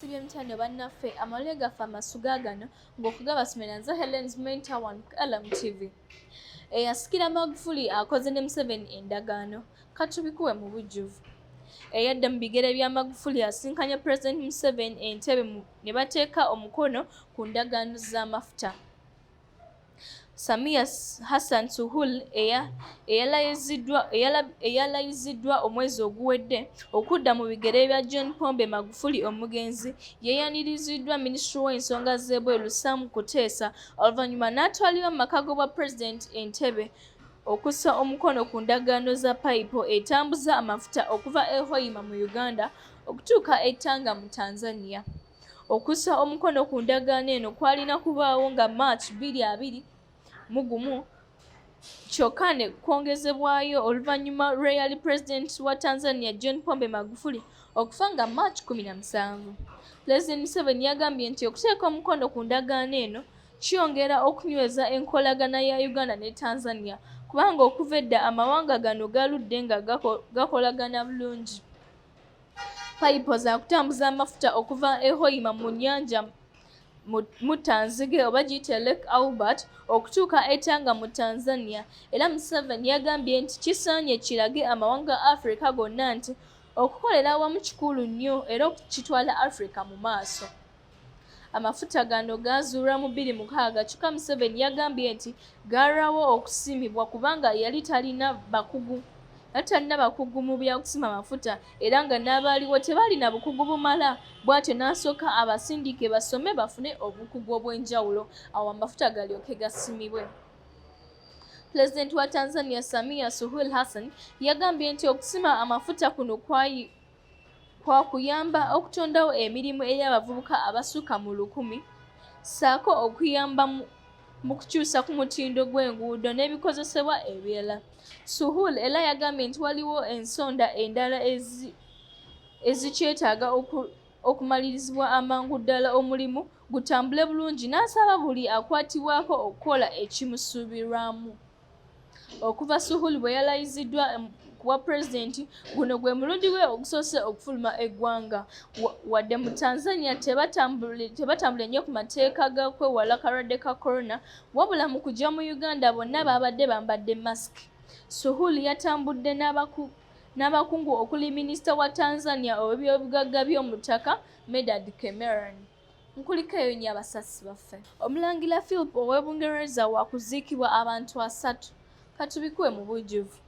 Sibye mtani bannaffe amalule gaffe amasuga gano ng'okugabasomera nze Helen's Mentor One LMTV. Eyasikira Magufuli akoze ne Museveni endagaano katubikuwe mu bujjuvu. Eyadda mu bigere bya Magufuli asinkanye President Museveni Entebbe ne bateeka omukono ku ndagaano z'amafuta. Samia Hassan Suluhu eyalayiziddwa omwezi oguwedde okudda mu bigere bya John Pombe Magufuli omugenzi yeeyaniriziddwa Minisitule w'ensonga z'ebweru Sam Kuteesa oluvannyuma n'atwalibwa mu maka g'obwa Pulezidenti Entebbe okussa omukono ku ndagaano za payipo etambuza amafuta okuva e Hoima mu Uganda okutuuka e Tanga mu Tanzania. Okussa omukono ku ndagaano eno kwalina kubaawo nga March 2021 kyokka ne kwongezebwayo oluvannyuma lw'eyali Pulezidenti wa Tanzania John Pombe Magufuli okufa nga March 17. Pulezidenti Museveni yagambye nti okuteeka omukono ku ndagaano eno kyongera okunyweza enkolagana ya Uganda ne Tanzania kubanga okuva edda amawanga gano galudde nga gakolagana bulungi. Payipo za kutambuza amafuta okuva e Hoima mu nnyanja mu Tanzige oba giyite Lake Albert okutuuka e Tanga mu Tanzania era Museveni yagambye nti kisaanye kirage amawanga Africa gonna nti okukolera awamu kikulu nnyo era okukitwala Africa mu maaso. Amafuta gano gaazuulwa mu 2006 kyokka Museveni yagambye nti gaalwawo okusiimibwa kubanga yali talina bakugu mu byakusima amafuta era nga n'abaaliwo tebaalina bukugu bumala bw'atyo n'asooka abasindike basome bafune obukugu obw'enjawulo awo amafuta galyoke gasimibwe. Pulezidenti wa Tanzania Samia Suluhu Hassan yagambye nti okusima amafuta kuno kwakuyamba okutondawo emirimu eri abavubuka abasukka mu 1,000 ssaako okuyamba mu kukyusa ku mutindo gw'enguudo n'ebikozesebwa ebirala. Suluhu era yagambye nti waliwo ensonda endala ezikyetaaga okumalirizibwa amangu ddala omulimu gutambule bulungi n'asaba buli akwatibwako okukola ekimusuubirwamu. Okuva Suluhu bwe yalayiziddwa kuba pulezidenti guno gwe mulundi gwe ogusoose okufuluma eggwanga wadde mu Tanzania tebatambule nnyo ku mateeka ga kwewala kalwadde ka corona wabula mu kujja mu Uganda bonna baabadde bambadde masiki. Suluhu yatambudde n'abakungu okuli Minisita wa Tanzania ow'ebyobugagga by'omutaka Medad Cameron. Nkuliko eyo nnyo abasasi baffe. Omulangira Philip ow'Ebungereza waakuziikibwa abantu 3 katubikuwe mu bujjuvu.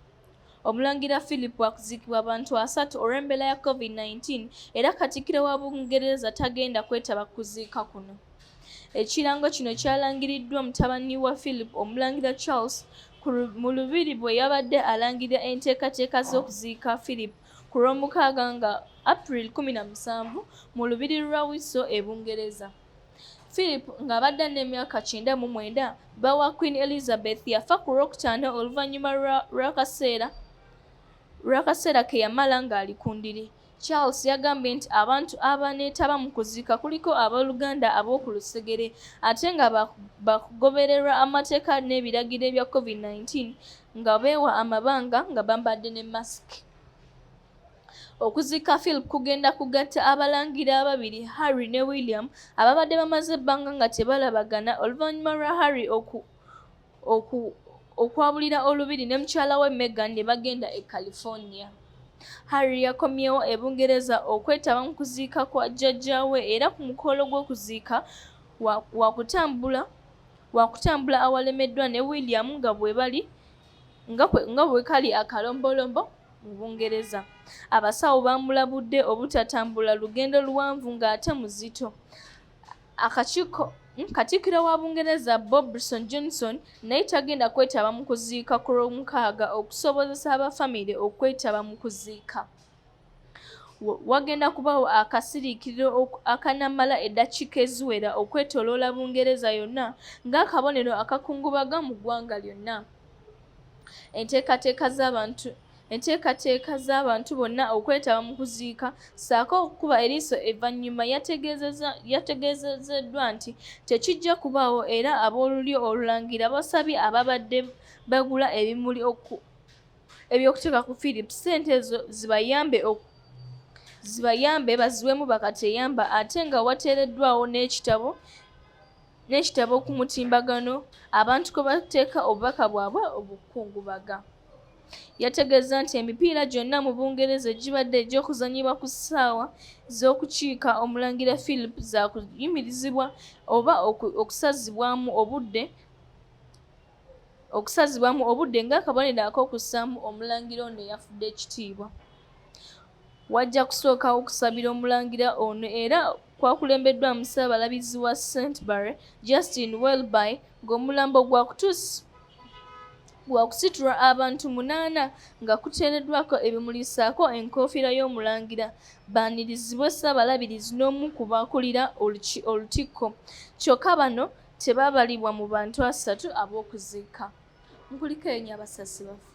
Omulangira Philip waakuziikibwa abantu 3 olw'embeera ya COVID-19 era Katikkiro wa Bungereza tagenda kwetaba kuziika kuno. Ekirango kino kyalangiriddwa mutabani wa Philip Omulangira Charles mu Lubiri bwe yabadde alangirira enteekateeka z'okuziika Philip ku Lwomukaaga nga April 17 mu Lubiri lwa Windsor e Bungereza. Philip ng'abadde n'emyaka 99 bba wa Queen Elizabeth yafa ku Lwokutaano oluvannyuma lw'akaseera ke yamala ng'ali ku ndiri. Charles yagambye nti abantu abaneetaba mu kuziika kuliko abooluganda ab'oku lusegere ate nga bakugobererwa amateeka n'ebiragiro ebya COVID-19 nga beewa amabanga nga bambadde ne masiki. Okuziika Philip kugenda kugatta abalangira ababiri Harry ne William ababadde bamaze ebbanga nga tebalabagana oluvannyuma lwa Harry okwabulira olubiri ne mukyala we Meghan ne bagenda e California. Harry yakomyewo e Bungereza okwetaba mu kuziika kwa jjajjaawe era ku mukolo gw'okuziika wakutambula awalemeddwa ne William nga bwe kali akalombolombo mu Bungereza. Abasawo baamulabudde obutatambula lugendo luwanvu ng'ate muzito. Katikkiro wa Bungereza Boris Johnson naye tagenda kwetaba mu kuziika ku Lwomukaaga okusobozesa abafamire okwetaba mu kuziika. Wagenda kubaawo akasiriikiriro akanamala eddakiika eziwera okwetooloola Bungereza yonna ng'akabonero akakungubaga mu ggwanga lyonna. Enteekateeka z'abantu bonna okwetaba mu kuziika ssaako okukuba eriiso evvannyuma yategeezeddwa nti tekijja kubaawo era ab'olulyo olulangira basabye ababadde bagula ebimuli eby'okuteeka ku Philip ssente ezo zibayambe zibayambe baziwemu bakateyamba ate nga wateereddwawo n'ekitabo ku mutimbagano abantu kwe bateeka obubaka bwabwe obukungubaga. Yategeeza nti emipiira gyonna mu Bungereza gibadde egy'okuzannyibwa ku ssaawa z'okukiika Omulangira Philip zaakuyimirizibwa oba okusazibwamu obudde ng'akabonero ak'okussaamu Omulangira ono eyafudde ekitiibwa. Wajja kusookawo okusabira Omulangira ono era kwakulembeddwamu Ssaabalabizi wa Canterbury, Justin Welby, ng'omulambo gwakusitulwa abantu 8 nga kuteereddwako ebimuliisaako enkoofiira y'Omulangira baanirizibwe Ssaabalabirizi n'omu ku bakulira olutikko. Kyokka bano tebaabalibwa mu bantu 3 ab'okuziika. Mpuliko ennyo abasasi baffe.